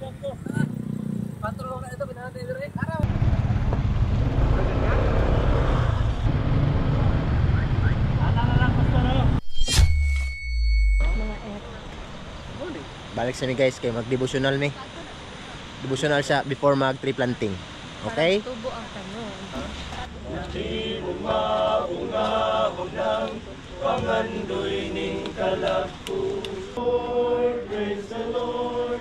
Patrol na ito, pinahati dire. Araw. Balik sa mi guys kay mag-devotional mi. Devotional siya before mag tree planting. Okay? Tubo ang tanong. Pangandoy ning kalagpo. Lord, praise the Lord.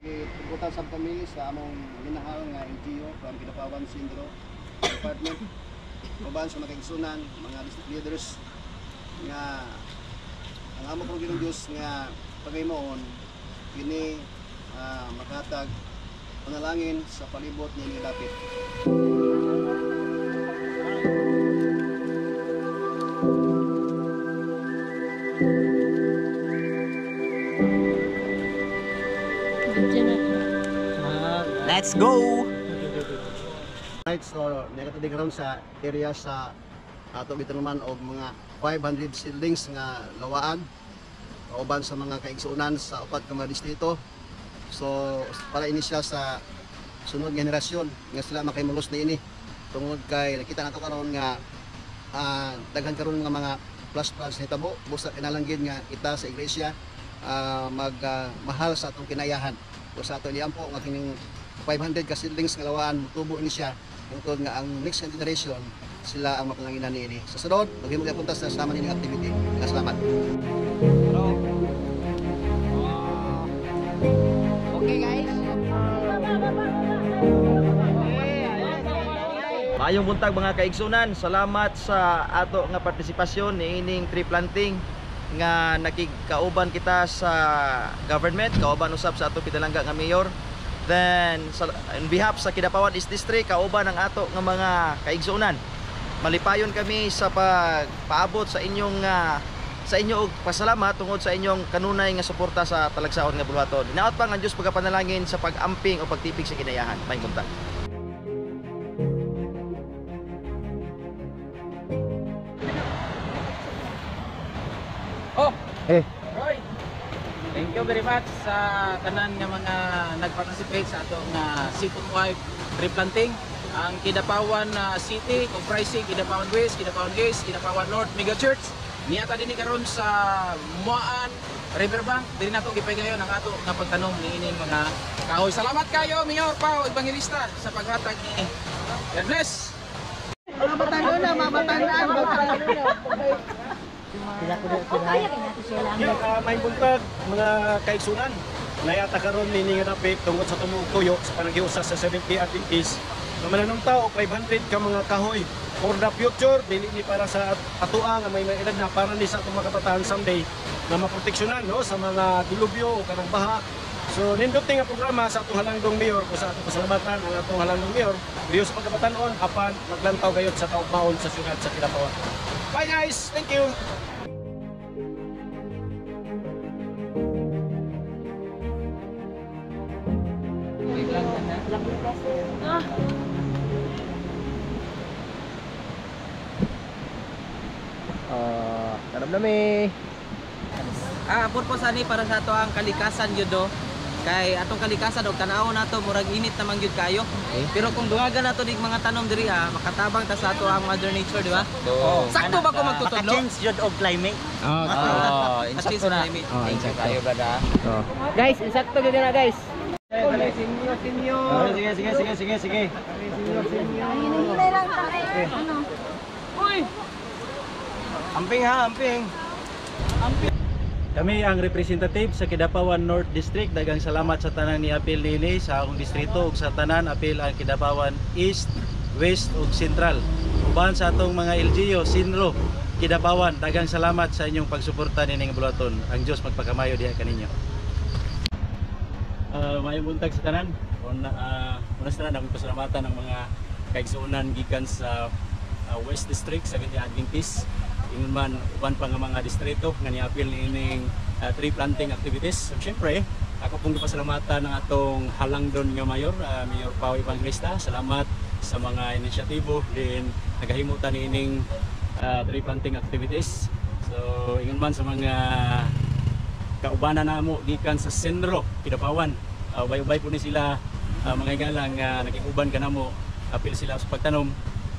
Ibutan sa pamilya sa among minahal nga NGO from Kidapawan Sindro Department. Kaban sa mga kaigsunan, mga district leaders nga ang amo kong Ginoo Dios nga pagaymoon kini makatag panalangin sa palibot ni dapit. Let's go. Right, so negative ground sa area sa ato gitanaman og mga 500 seedlings nga lawaan kauban sa mga kaigsuonan sa upat ka mga distrito. So para ini siya sa sunod generasyon nga sila makahimulus ni ini tungod kay nakita nato karon nga daghan karon nga mga plus hitabo busa kinalanggid nga kita sa iglesia mahal sa atong kinayahan o sa ato liampo nga kining 500 ka seedlings nga lawaan mutubo ini siya tungod nga ang next generation sila ang mapanganginan niini. Sa sunod, maghimo gyud punta sa sama nining activity. Salamat. Okay guys. Maayong buntag mga kaigsunan. Salamat sa ato nga partisipasyon ni ining tree planting nga nakikauban kita sa government, kauban usab sa ato Pidalangga nga mayor. Then on behalf sa Kidapawan East District, kauban ang ato nga mga kaigsunan. Malipayon kami sa pagpaabot sa inyong sa inyo og pasalamat tungod sa inyong kanunay nga suporta sa talagsaon nga buluhaton. Hinaot pa nga Dios pagapanalangin sa pag-amping o pagtipig sa kinayahan. Maayong buntag. Oh, Eh, Roy. Thank you very much sa tanan nga mga nag-participate sa atong Seafood Wife tree planting. Ang Kidapawan City comprising Kidapawan West, Kidapawan East, Kidapawan North Mega Church. Niata dinhi karon sa Muaan Riverbank. Diri nato gipahigayon ang ato nga pagtanom niining mga kahoy. Salamat kayo Mayor Pao Evangelista sa paghatag ni. God bless. May buntag mga kaigsunan. Nayata karon ni nga dapit tungod sa tumugtuyo sa panagiusa sa 70 activities. Mananong tao 500 ka mga kahoy for the future, dili ni para sa atoa nga may edad na para ni sa atong makatatahan someday na maproteksyonan no sa mga dilubyo o kanang baha. So nindot nga programa sa atong halangdong mayor ko sa atong pasalamatan ang atong halangdong mayor Dios pagkabatanon apan maglantaw gayud sa kaugmaon sa syudad sa Kidapawan. Bye guys, thank you. Tanam nami. Purpose ani para sa ato ang kalikasan gyud do. Kay atong kalikasan og tan-aw nato murag init naman gyud kayo. Pero kung duwagan nato dig mga tanom diri makatabang ta sa ato ang mother nature, di ba? Sakto ba ko magtutudlo? Change jud og climate. Insakto na. Insakto kayo brada. Guys, insakto gyud na guys. Sige. Amping ha, amping. Kami ang representative sa Kidapawan North District. Daghang salamat sa tanan ni apil nini sa akong distrito ug sa tanan apil ang Kidapawan East, West ug Central. Uban sa atong mga LGU, Sinro, Kidapawan, daghang salamat sa inyong pagsuporta nining bulaton. Ang Dios magpakamayo diha kaninyo. Maayong buntag sa tanan. Una sa tanan, akong pasalamatan ng mga kaigsuonan gikan sa West District sa Ganyang Adventist. Ingon man uban pa nga mga distrito nga niapil niining tree planting activities. So syempre, ako pong pasalamatan ng atong halangdon nga mayor, Mayor Pao Evangelista. Salamat sa mga inisyatibo din nagahimutan niining tree planting activities. So ingon man sa mga kaubanan namo gikan sa Sendro, Kidapawan, ubay-ubay po ni sila mga igalang nakikuban ka na mo, apil sila sa pagtanom.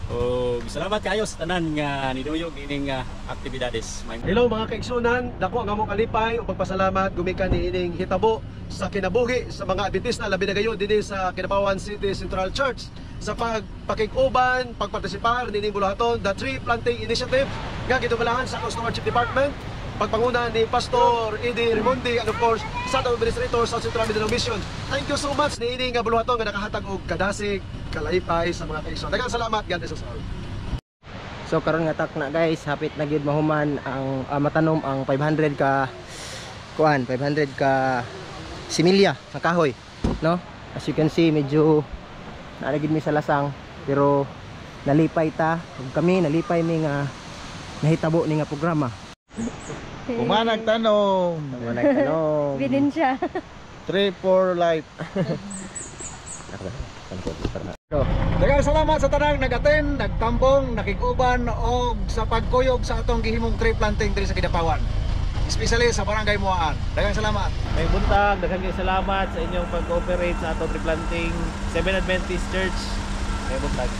O salamat kayo sa tanan nga niduyog ining aktibidades. Hello mga kaigsunan, dako ang among kalipay ug pagpasalamat gumikan ni ining hitabo sa kinabuhi sa mga Adventista labi na gayon dinhi sa Kidapawan City Central Church sa pagpakig-uban, pagpartisipar nining bulahaton the Tree Planting Initiative nga gidumalahan sa Stewardship Department, pagpanguna ni Pastor Eddie Rimondi and of course sa Administrator sa Central Mindanao Mission. Thank you so much ni ining bulahaton nga nakahatag og kadasig kalipay sa mga kaigsunan. Daghang salamat, God bless us all. So karon nga tak na guys, hapit na gyud mahuman ang matanom ang 500 ka 500 ka similya sa kahoy, no? As you can see, medyo nalagid mi sa lasang pero nalipay ta ug kami nalipay mi nga nahitabo ni nga programa. Umanag tanong, Binin siya. 3 for life. Daghang salamat sa tanang nag-attend, nagtambong, nakig-uban og sa pagkuyog sa atong gihimong tree planting diri sa Kidapawan. Especially sa Barangay Muaan. Daghang salamat. May buntag, daghang salamat sa inyong pag-cooperate sa atong tree planting Seventh Adventist Church. May buntag.